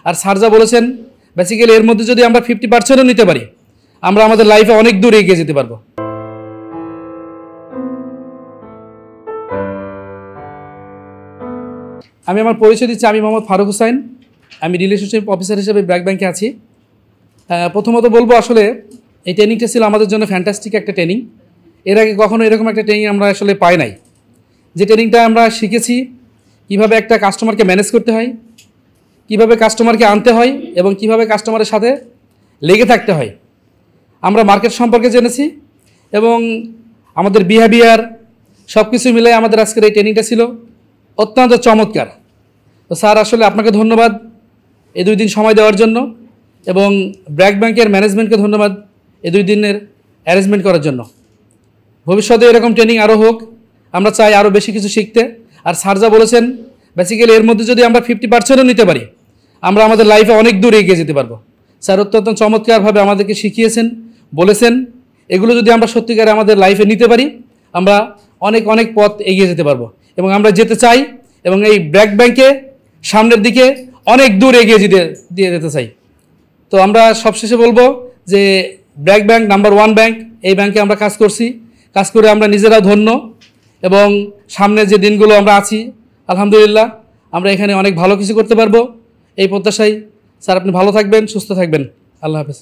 আর sir যা বলেছেন basically এর মধ্যে যদি আমরা 50%ও নিতে পারি আমরা আমাদের লাইফে অনেক দূর এগিয়ে যেতে পারবো। আমি আমার পরিচয় দিচ্ছি, আমি মোহাম্মদ ফারুক হোসাইন, আমি রিলেশনশিপ অফিসার হিসেবে ব্র্যাক ব্যাংকে আছি। প্রথমত বলবো আসলে এই ট্রেনিংটা ছিল আমাদের জন্য ফ্যান্টাস্টিক একটা ট্রেনিং। এর আগে কখনো এরকম একটা ট্রেনিং আমরা আসলে পাই নাই। যে ট্রেনিংটা আমরা শিখেছি কিভাবে একটা কাস্টমারকে ম্যানেজ করতে হয়, কিভাবে কাস্টমারকে আনতে হয় এবং কিভাবে কাস্টমারের সাথে লেগে থাকতে হয়। আমরা মার্কেট সম্পর্কে জেনেছি এবং আমাদের বিহেভিয়ার সব কিছু মিলে আমাদের আজকের এই ট্রেনিংটা ছিল অত্যন্ত চমৎকার। তো স্যার আসলে আপনাকে ধন্যবাদ এই 2 দিন সময় দেওয়ার জন্য এবং ব্র্যাক ব্যাংকের ম্যানেজমেন্টকে ধন্যবাদ এই 2 দিনের অ্যারেঞ্জমেন্ট করার জন্য। ভবিষ্যতে এরকম ট্রেনিং আরও হোক, আমরা চাই আরও বেশি কিছু শিখতে। আর স্যার যা বলেছেন বেসিক্যালি এর মধ্যে যদি আমরা 50%ও নিতে পারি আমরা আমাদের লাইফে অনেক দূর এগিয়ে যেতে পারবো। স্যার অত্যন্ত চমৎকারভাবে আমাদেরকে শিখিয়েছেন, বলেছেন এগুলো যদি আমরা সত্যিকারে আমাদের লাইফে নিতে পারি আমরা অনেক অনেক পথ এগিয়ে যেতে পারবো এবং আমরা যেতে চাই এবং এই ব্র্যাক ব্যাংকে সামনের দিকে অনেক দূর এগিয়ে যেতে চাই। তো আমরা সবশেষে বলবো যে ব্র্যাক ব্যাংক নাম্বার 1 ব্যাংক, এই ব্যাংকে আমরা কাজ করছি, কাজ করে আমরা নিজেরাও ধন্য এবং সামনের যে দিনগুলো আমরা আছি আলহামদুলিল্লাহ আমরা এখানে অনেক ভালো কিছু করতে পারবো এই প্রত্যাশায়। স্যার আপনি ভালো থাকবেন, সুস্থ থাকবেন, আল্লাহ হাফেজ।